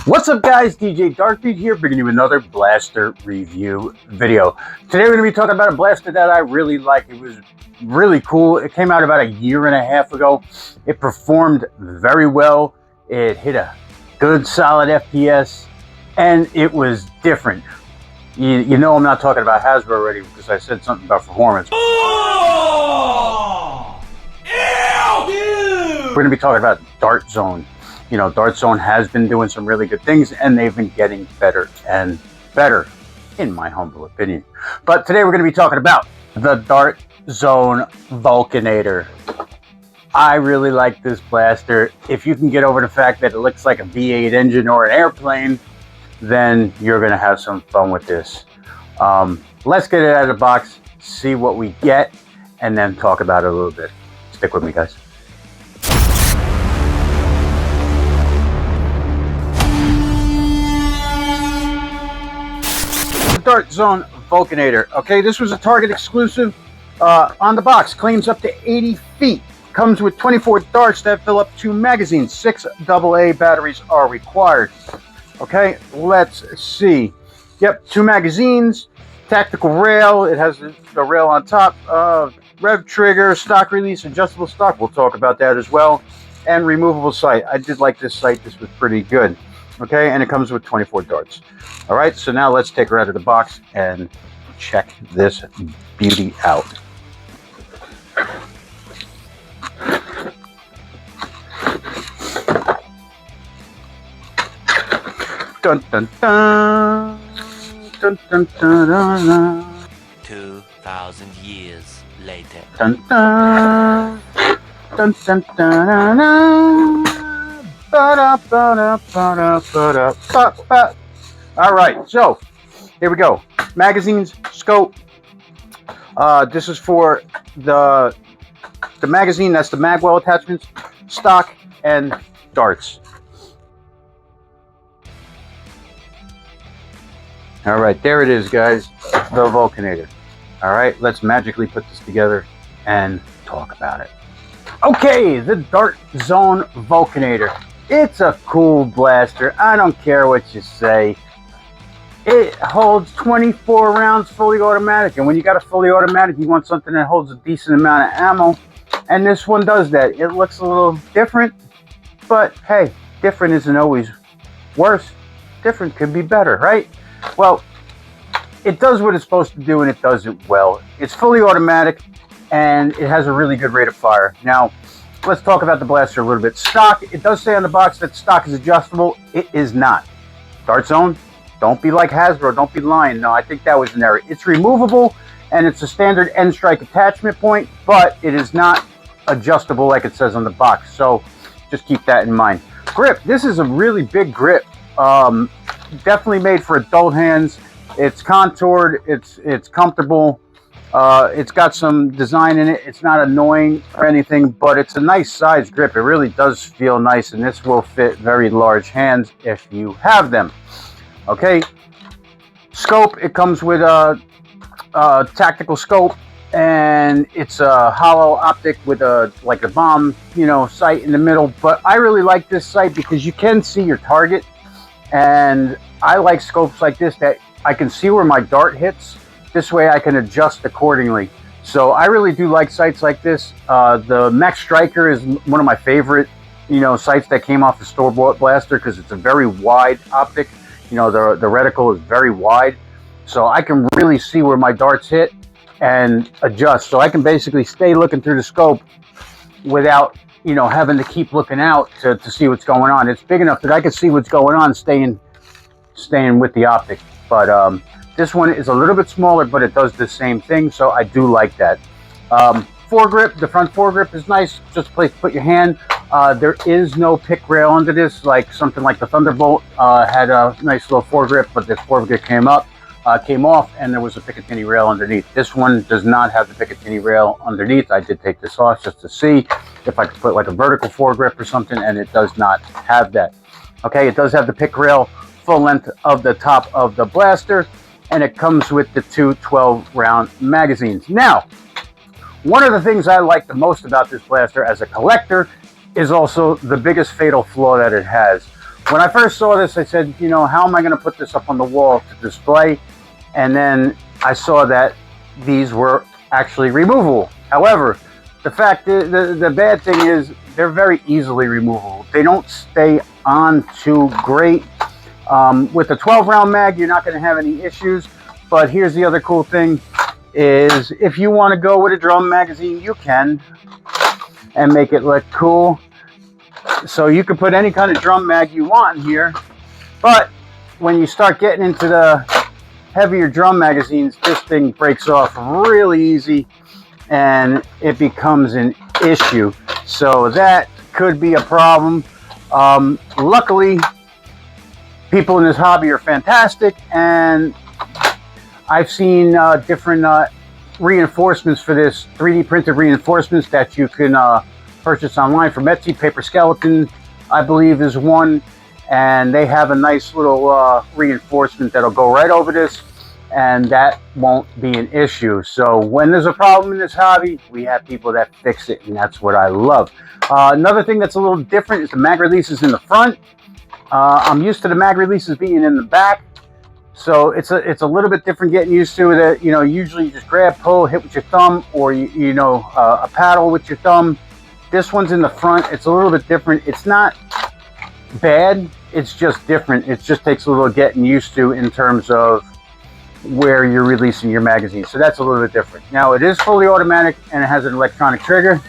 What's up guys, DJ Dartbeat here, bringing you another blaster review video. Today we're going to be talking about a blaster that I really like. It was really cool. It came out about a year and a half ago. It performed very well. It hit a good solid FPS and it was different. You know I'm not talking about Hasbro already because I said something about performance. Oh! Ew! We're going to be talking about DartZone. You know, DartZone has been doing some really good things, and they've been getting better and better, in my humble opinion. But today we're going to be talking about the DartZone Vulcanator. I really like this blaster. If you can get over the fact that it looks like a V8 engine or an airplane, then you're going to have some fun with this. Let's get it out of the box, see what we get, and then talk about it a little bit. Stick with me, guys. DartZone Vulcanator. Okay, this was a Target exclusive. On the box, claims up to 80 feet. Comes with 24 darts that fill up 2 magazines. 6 AA batteries are required. Okay, let's see. Yep, 2 magazines. Tactical rail. It has the rail on top. Rev trigger, stock release, adjustable stock. We'll talk about that as well. And removable sight. I did like this sight. This was pretty good. Okay, and it comes with 24 darts. All right, so now let's take her out of the box and check this beauty out. Dun dun dun. Dun dun dun dun dun. 2,000 years later. Dun dun. Dun dun dun dun dun. All right, so here we go. Magazines, scope. This is for the magazine. That's the magwell attachments, stock, and darts. All right, there it is, guys. The Vulcanator. All right, let's magically put this together and talk about it. Okay, the DartZone Vulcanator. It's a cool blaster. I don't care what you say. It holds 24 rounds fully automatic. And when you got a fully automatic, you want something that holds a decent amount of ammo. And this one does that. It looks a little different. But hey, different isn't always worse. Different could be better, right? Well, it does what it's supposed to do and it does it well. It's fully automatic and it has a really good rate of fire. Now, let's talk about the blaster a little bit. Stock, it does say on the box that stock is adjustable. It is not. DartZone, don't be like Hasbro. Don't be lying. No, I think that was an error. It's removable, and it's a standard end strike attachment point, but it is not adjustable like it says on the box. So just keep that in mind. Grip. This is a really big grip. Definitely made for adult hands. It's contoured. It's comfortable. It's got some design in it. It's not annoying or anything, but it's a nice size grip. It really does feel nice, and this will fit very large hands if you have them. Okay. Scope. It comes with a tactical scope, and it's a hollow optic with a bomb, sight in the middle. But I really like this sight because you can see your target, and I like scopes like this that I can see where my dart hits. This way I can adjust accordingly. So I really do like sights like this. The Max Striker is one of my favorite, sights that came off the store-bought blaster because it's a very wide optic. The reticle is very wide. So I can really see where my darts hit and adjust. So I can basically stay looking through the scope without, having to keep looking out to see what's going on. It's big enough that I can see what's going on staying with the optic. But this one is a little bit smaller, but it does the same thing, so I do like that. Foregrip, the front foregrip is nice, just a place to put your hand. There is no pick rail under this, like something like the Thunderbolt had a nice little foregrip, but this foregrip came off, and there was a Picatinny rail underneath. This one does not have the Picatinny rail underneath. I did take this off just to see if I could put like a vertical foregrip or something, and it does not have that. Okay, it does have the pick rail full length of the top of the blaster, and it comes with the 2 12-round magazines. Now, one of the things I like the most about this blaster as a collector is also the biggest fatal flaw that it has. When I first saw this, I said, you know, how am I going to put this up on the wall to display? And then I saw that these were actually removable. However, the bad thing is they're very easily removable. They don't stay on too great. With a 12 round mag, you're not going to have any issues. But here's the other cool thing is if you want to go with a drum magazine, you can, and make it look cool. So you can put any kind of drum mag you want in here. But when you start getting into the heavier drum magazines, this thing breaks off really easy and it becomes an issue. So that could be a problem. Luckily, people in this hobby are fantastic, and I've seen different reinforcements for this, 3D printed reinforcements that you can purchase online from Etsy. Paper Skeleton, I believe, is one, and they have a nice little reinforcement that'll go right over this, and that won't be an issue. So when there's a problem in this hobby, we have people that fix it, and that's what I love. Another thing that's a little different is the mag releases in the front. I'm used to the mag releases being in the back, so it's a little bit different getting used to it. You know, usually you just grab, pull, hit with your thumb, or you know, a paddle with your thumb. This one's in the front. It's a little bit different. It's not bad. It's just different. It just takes a little getting used to in terms of where you're releasing your magazine. So that's a little bit different. Now it is fully automatic and it has an electronic trigger.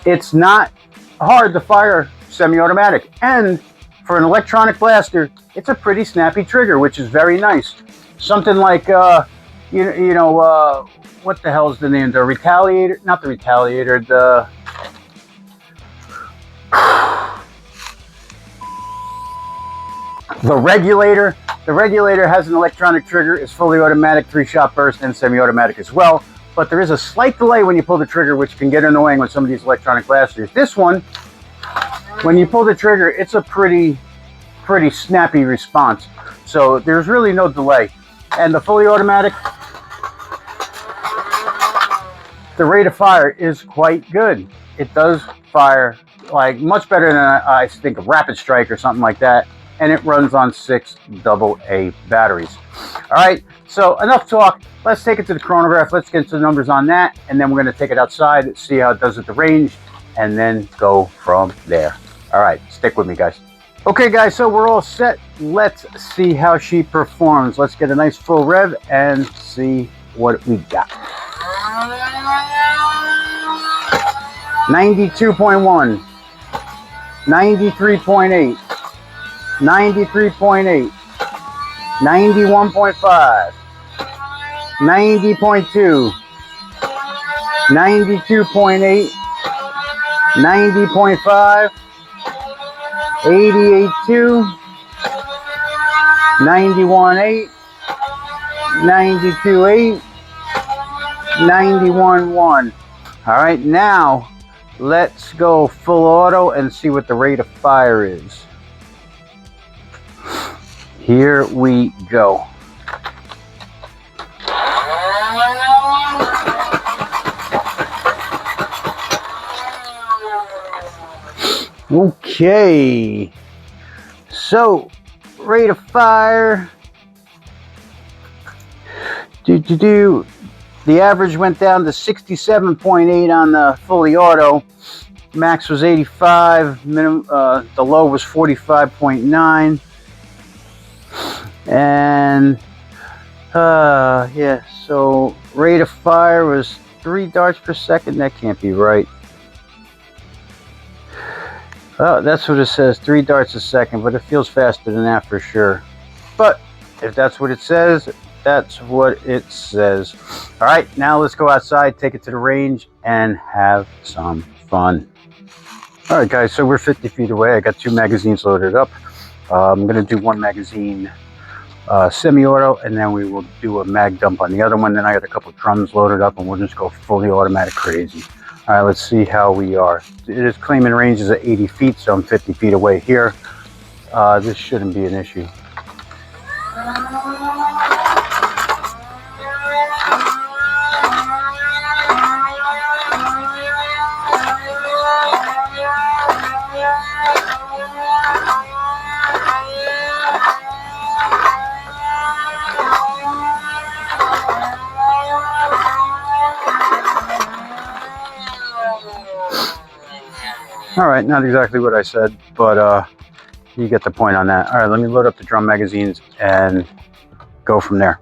It's not hard to fire semi-automatic, and for an electronic blaster, it's a pretty snappy trigger, which is very nice. Something like you know what the hell is the name? The Retaliator, not the Retaliator, the Regulator. The Regulator has an electronic trigger, is fully automatic, 3-shot burst, and semi-automatic as well. But there is a slight delay when you pull the trigger, which can get annoying with some of these electronic blasters. This one, when you pull the trigger, it's a pretty snappy response. So there's really no delay. And the fully automatic, the rate of fire is quite good. It does fire like much better than I think a Rapid Strike or something like that. And it runs on 6 AA batteries. All right, so enough talk. Let's take it to the chronograph. Let's get into the numbers on that, and then we're going to take it outside, see how it does at the range, and then go from there. All right, stick with me, guys. Okay, guys, so we're all set. Let's see how she performs. Let's get a nice full rev and see what we got. 92.1, 93.8. 93.8, 91.5, 90.2, 92.8, 90.5, 88.2, 91.8, 92.8, 91.1. All right, now let's go full auto and see what the rate of fire is. Here we go. Okay, so rate of fire. The average went down to 67.8 on the fully auto. Max was 85. The low was 45.9. And yeah, so rate of fire was 3 darts per second. That can't be right. Oh, that's what it says, 3 darts a second, but it feels faster than that for sure. But if that's what it says, that's what it says. All right, now let's go outside, take it to the range, and have some fun. All right, guys, so we're 50 feet away. I got 2 magazines loaded up. I'm going to do 1 magazine semi-auto, and then we will do a mag dump on the other one. Then I got a couple drums loaded up, and we'll just go fully automatic crazy. All right, let's see how we are. It is claiming ranges at 80 feet, so I'm 50 feet away here. This shouldn't be an issue. All right, not exactly what I said, but you get the point on that. All right, let me load up the drum magazines and go from there.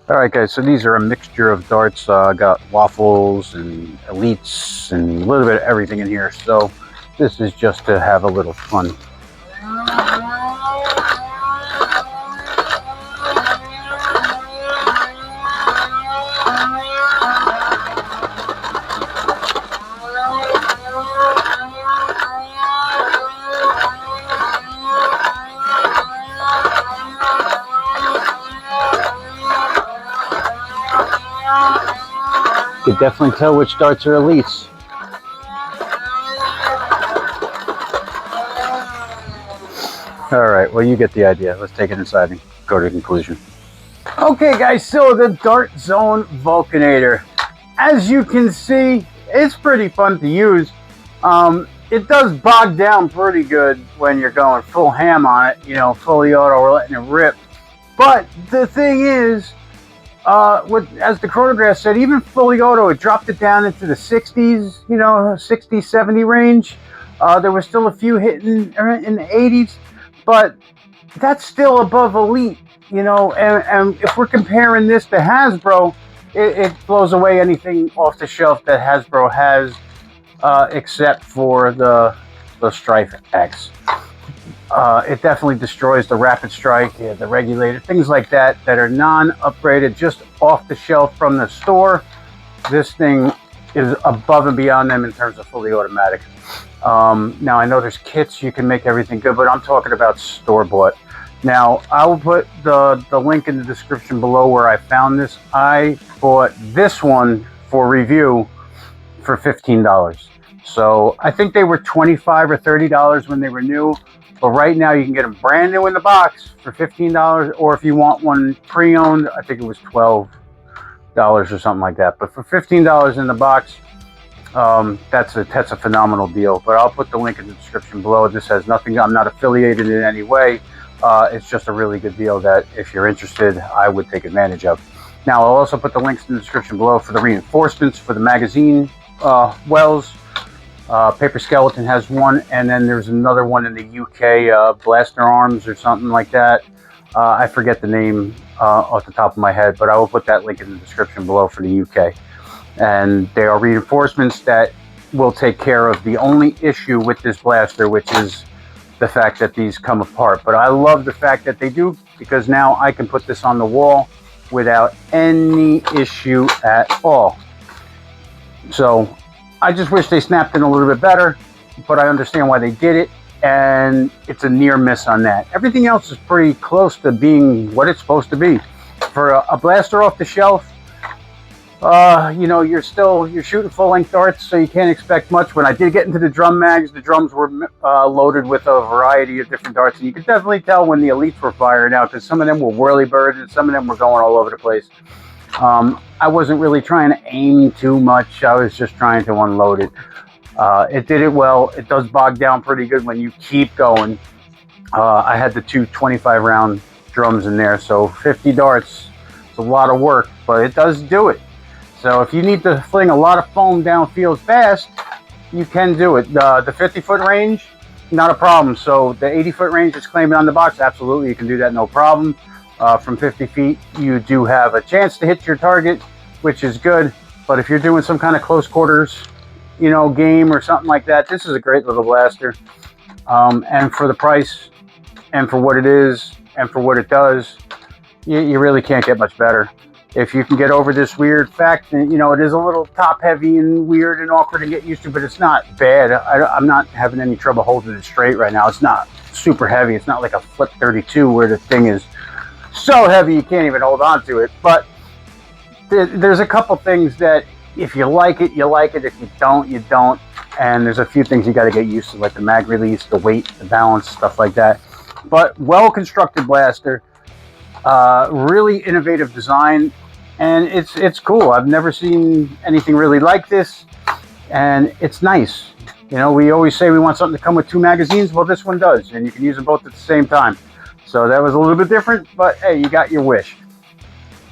All right, guys, so these are a mixture of darts. Got waffles and elites and a little bit of everything in here. So this is just to have a little fun. You can definitely tell which darts are elites. All right, well, you get the idea. Let's take it inside and go to the conclusion. Okay, guys, so the DartZone Vulcanator. As you can see, it's pretty fun to use. It does bog down pretty good when you're going full ham on it, you know, fully auto or letting it rip. But the thing is, as the chronograph said, even fully auto, it dropped it down into the 60s, you know, 60, 70 range. There were still a few hitting in the 80s, but that's still above elite, you know, and if we're comparing this to Hasbro, it blows away anything off the shelf that Hasbro has, except for the Strife X. It definitely destroys the Rapid Strike, the Regulator, things like that are non-upgraded, just off the shelf from the store. This thing is above and beyond them in terms of fully automatic. Now, I know there's kits, you can make everything good, but I'm talking about store-bought. Now, I will put the link in the description below where I found this. I bought this one for review for $15. So I think they were $25 or $30 when they were new. But right now you can get them brand new in the box for $15, or if you want one pre-owned, I think it was $12 or something like that. But for $15 in the box, that's a phenomenal deal. But I'll put the link in the description below. This has nothing, I'm not affiliated in any way. It's just a really good deal that if you're interested, I would take advantage of. Now, I'll also put the links in the description below for the reinforcements for the magazine wells. Paper Skeleton has one, and then there's another one in the UK, Blaster Arms or something like that. I forget the name off the top of my head, but I will put that link in the description below for the UK. And they are reinforcements that will take care of the only issue with this blaster, which is the fact that these come apart. But I love the fact that they do, because now I can put this on the wall without any issue at all. So I just wish they snapped in a little bit better, but I understand why they did it, and it's a near miss on that. Everything else is pretty close to being what it's supposed to be. For a blaster off the shelf, you know, you're shooting full-length darts, so you can't expect much. When I did get into the drum mags, the drums were loaded with a variety of different darts, and you could definitely tell when the elites were firing out, because some of them were whirly-birds and some of them were going all over the place. I wasn't really trying to aim too much. I was just trying to unload it. It did it well. It does bog down pretty good when you keep going. I had the two 25-round drums in there, so 50 darts. It's a lot of work, but it does do it. So if you need to fling a lot of foam downfield fast, you can do it. The 50-foot range, not a problem. So the 80-foot range is claiming on the box. Absolutely, you can do that, no problem. From 50 feet, you do have a chance to hit your target, which is good. But if you're doing some kind of close quarters, you know, game or something like that, this is a great little blaster. And for the price, and for what it is, and for what it does, you really can't get much better. If you can get over this weird fact, you know, it is a little top heavy and weird and awkward to get used to, but it's not bad. I'm not having any trouble holding it straight right now. It's not super heavy. It's not like a Flip 32 where the thing is so heavy you can't even hold on to it. But there's a couple things that if you like it, you like it. If you don't, you don't. And there's a few things you got to get used to, like the mag release, the weight, the balance, stuff like that. But well-constructed blaster, really innovative design, and it's cool. I've never seen anything really like this, and it's nice. You know, we always say we want something to come with 2 magazines. Well, this one does, and you can use them both at the same time. So that was a little bit different, but hey, you got your wish.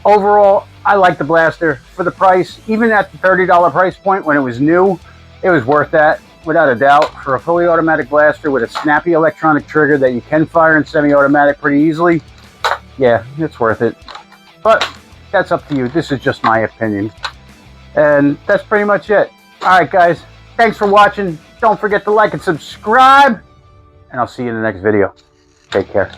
Overall, I like the blaster for the price. Even at the $30 price point when it was new, it was worth that, without a doubt. For a fully automatic blaster with a snappy electronic trigger that you can fire in semi-automatic pretty easily, yeah, it's worth it. But that's up to you. This is just my opinion. And that's pretty much it. Alright guys, thanks for watching. Don't forget to like and subscribe. And I'll see you in the next video. Take care.